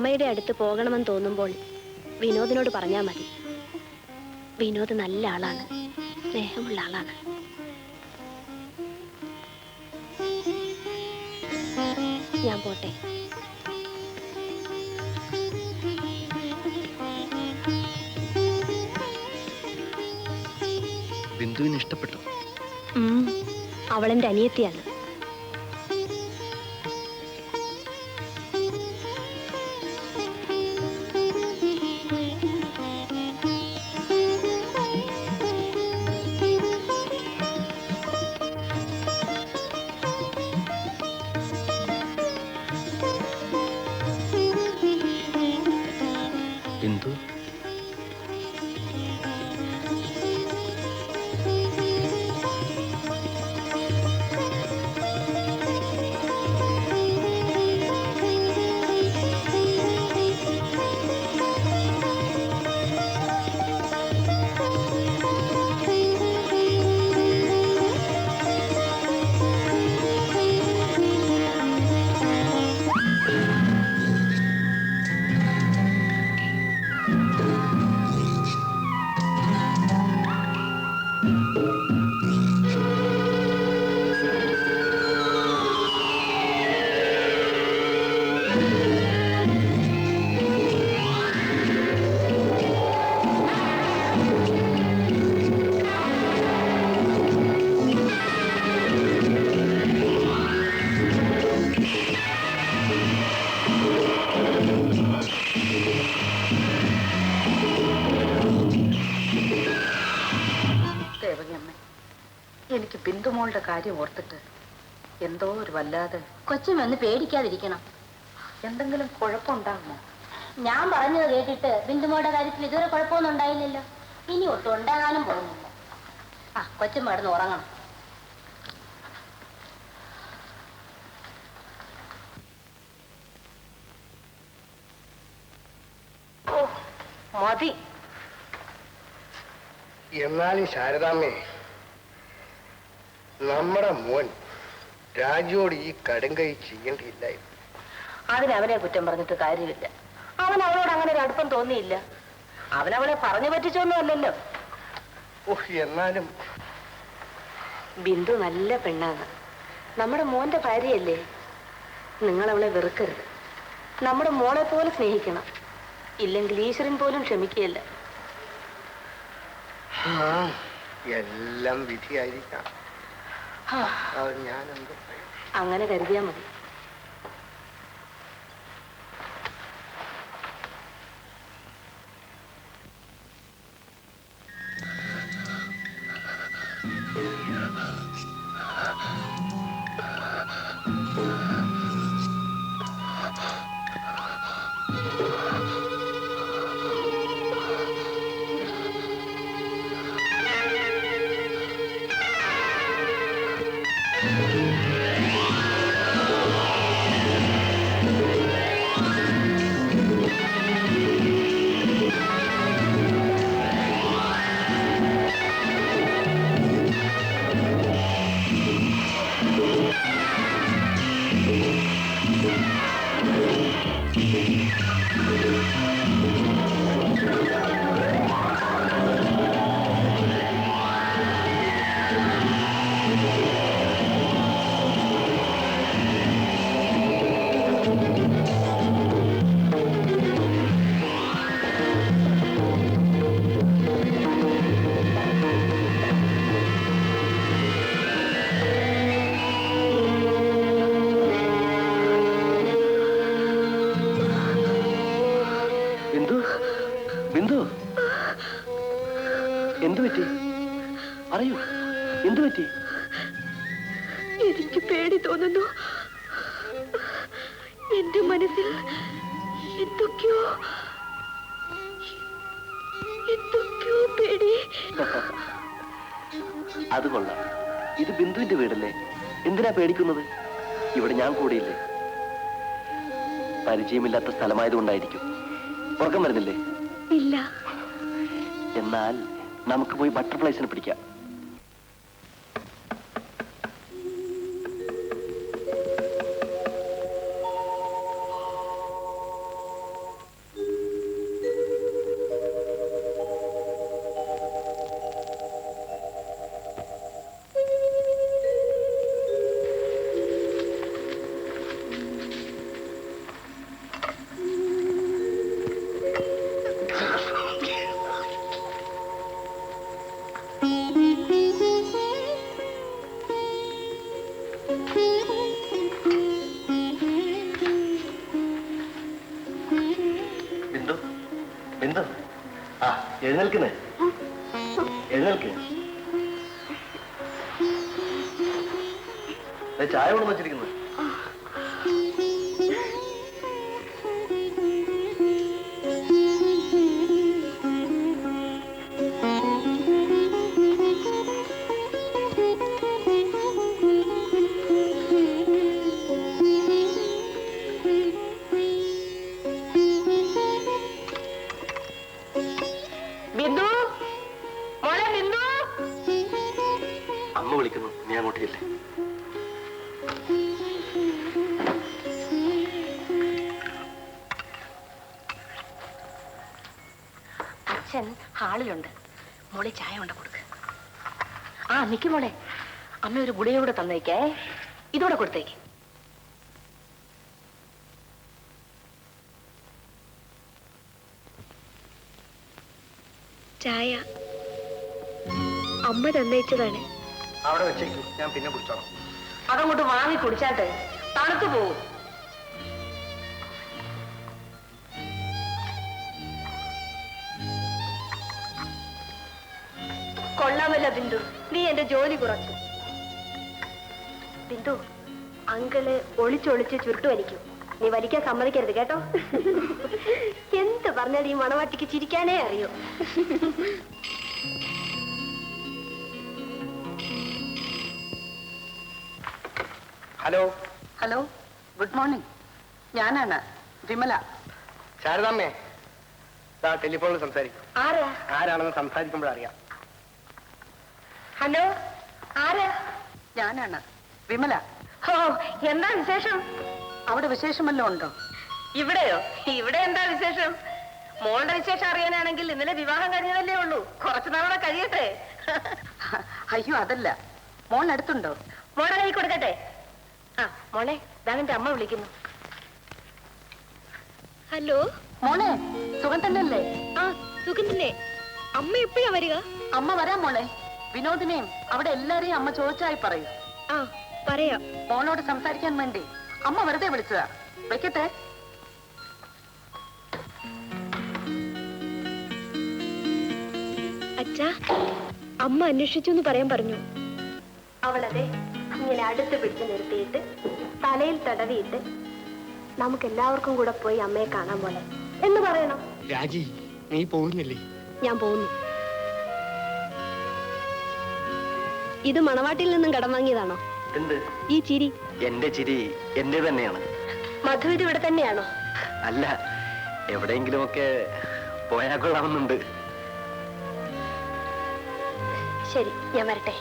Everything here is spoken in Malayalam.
അമ്മയുടെ അടുത്ത് പോകണമെന്ന് തോന്നുമ്പോൾ വിനോദിനോട് പറഞ്ഞാൽ മതി. വിനോദ് നല്ല ആളാണ്, സ്നേഹമുള്ള ആളാണ്. ഞാൻ പോട്ടെ. ബിന്ദുവിന് ഇഷ്ടപ്പെട്ടു. അവളെന്റെ അനിയത്തിയാണ്. ബിന്ദു, എനിക്ക് ബിന്ദുമോളുടെ കാര്യം ഓർത്തിട്ട് എന്തോ ഒരു വല്ലാതെ. കൊച്ചുമൊന്ന് പേടിക്കാതിരിക്കണം. എന്തെങ്കിലും കുഴപ്പമുണ്ടാകുമോ? ഞാൻ പറഞ്ഞത് കേട്ടിട്ട് ബിന്ദുമോളുടെ കാര്യത്തിൽ ഇതുവരെ കുഴപ്പമൊന്നും ഉണ്ടായില്ലല്ലോ. ഇനി ഒട്ടും ഉണ്ടാകാനും പോകുന്നില്ല. കൊച്ചും കിടന്ന് ഉറങ്ങണം. മതി. എന്നാലും ശാരദാമ്മേ, നമ്മുടെ മോൻ രാജുവോട് ഈ കടുങ്കൈ ചെയ്യേണ്ടിയില്ലായിരുന്നു. അതിനവനെ കുറ്റം പറഞ്ഞിട്ട് കാര്യമില്ല. അവൻ അവളോട് അങ്ങനെ ഒരു അടുപ്പം തോന്നിയില്ല. അവനവളെ പറഞ്ഞു പറ്റിച്ചൊന്നും അല്ലല്ലോ. എന്നാലും ബിന്ദു നല്ല പെണ്ണാണ്. നമ്മുടെ മോന്റെ ഭാര്യയല്ലേ. നിങ്ങളവളെ വെറുക്കരുത്. നമ്മുടെ മോളെ പോലെ സ്നേഹിക്കണം. ഇല്ലെങ്കിൽ ഈശ്വരൻ പോലും ക്ഷമിക്കുകയില്ല. എല്ലാം വിധിയായിരിക്കാം. ഞാനെന്ത് അങ്ങനെ കരുതിയാ മതി. എനിക്ക് പേടി തോന്നുന്നു. എന്റെ മനസ്സിൽ എന്തൊക്കെയോ പേടി. അത് കൊള്ളാം. ഇത് ബിന്ദുവിന്റെ വീടല്ലേ? എന്തിനാ പേടിക്കുന്നത്? ഇവിടെ ഞാൻ കൂടിയില്ലേ. പരിചയമില്ലാത്ത സ്ഥലമായതുകൊണ്ടായിരിക്കും. ഉറക്കം വരുന്നില്ലേ? ഇല്ല. എന്നാൽ നമുക്ക് പോയി ബട്ടർഫ്ലൈസിനെ പിടിക്കാം. എഴുന്നേൽക്കുന്നേ, എഴുന്നേൽക്ക്. ചായ കൊണ്ടു വച്ചിരിക്കുന്നത്. അമ്മ വിളിക്കുന്നു, നീ അങ്ങോട്ടില്ലേ? അച്ഛൻ ഹാളിലുണ്ട്. മോളെ ചായ കൊണ്ട് കൊടുക്ക്. ആ നിക്ക് മോളെ, അമ്മ ഒരു ഗുളികയൂടെ തന്നേക്കേ. ഇതോടെ കൊടുത്തേക്ക്. ചായ അമ്മ തന്നയിച്ചതാണ്. അവിടെ വെച്ചേക്കും, ഞാൻ പിന്നെ കുടിച്ചോളാം. അതങ്ങോട്ട് വാങ്ങി കുടിച്ചാട്ടെ, തണുത്തു പോവും. കൊള്ളാമല്ല ബിന്ദു, നീ എന്റെ ജോലി കുറച്ചു. ബിന്ദു, അങ്കിള് ഒളിച്ചൊളിച്ച് ചുരുട്ടു വലിക്കും. നീ വലിക്കാൻ സമ്മതിക്കരുത് കേട്ടോ. എന്ത് പറഞ്ഞാൽ ഈ മണവാട്ടിക്ക് ചിരിക്കാനേ അറിയൂ. ഹലോ. Hello, good morning. ഞാനാണ് വിമല. ശാരദാമ്മേ, ടെലിഫോണിൽ സംസാരിക്കും. ആരാ? ആരാണെന്ന് സംസാരിക്കുമ്പോഴറിയാം. ഹലോ, ആരാ? ഞാനാണ് വിമല. ഓ, എന്താ വിശേഷം? അവിടെ വിശേഷമല്ലോ ഉണ്ടോ? ഇവിടെയോ? ഇവിടെ എന്താ വിശേഷം? മോളുടെ വിശേഷം അറിയാനാണെങ്കിൽ ഇന്നലെ വിവാഹം കഴിഞ്ഞതല്ലേ ഉള്ളൂ. കുറച്ചു നാളെ കഴിയട്ടെ. അയ്യോ, അതല്ല. മോൾ അടുത്തുണ്ടോ? മോളെ കൈ കൊടുക്കട്ടെ. ആ മോളെ, ദാന്റെ അമ്മ വിളിക്കുന്നു. ഹലോ മോളെ, സുഖം തന്നെയല്ലേ? ആ സുഖം തന്നെ. അമ്മ എപ്പോഴാ വരിക? അമ്മ വരാം മോളെ. വിനോദിനെയും അവിടെ എല്ലാരെയും അമ്മ ചോദിച്ചായി പറയൂ. ആ പറയാം. മോളോട് സംസാരിക്കാൻ വേണ്ടി അമ്മ വെറുതെ വിളിച്ചതാ. വെക്കട്ടെ. അച്ഛാ, അമ്മ അന്വേഷിച്ചു എന്ന് പറയാൻ പറഞ്ഞു. അവളതെ ഇങ്ങനെ അടുത്ത് പിടിച്ചു നിർത്തിയിട്ട് തലയിൽ തടവിയിട്ട് നമുക്ക് എല്ലാവർക്കും കൂടെ പോയി അമ്മയെ കാണാൻ പോലെ എന്ന് പറയണം. രാജി, നീ പോകുന്നില്ലേ? ഞാൻ പോകുന്നു. ഇത് മണവാട്ടിൽ നിന്നും കടം വാങ്ങിയതാണോ? എന്ത്? ഈ ചിരി. എന്റെ ചിരി എന്റെ തന്നെയാണ്. മധു ഇത് ഇവിടെ തന്നെയാണോ? അല്ല, എവിടെയെങ്കിലുമൊക്കെ പോയാൽ കൊള്ളാമെന്നുണ്ട്. ശരി, ഞാൻ വരട്ടെ.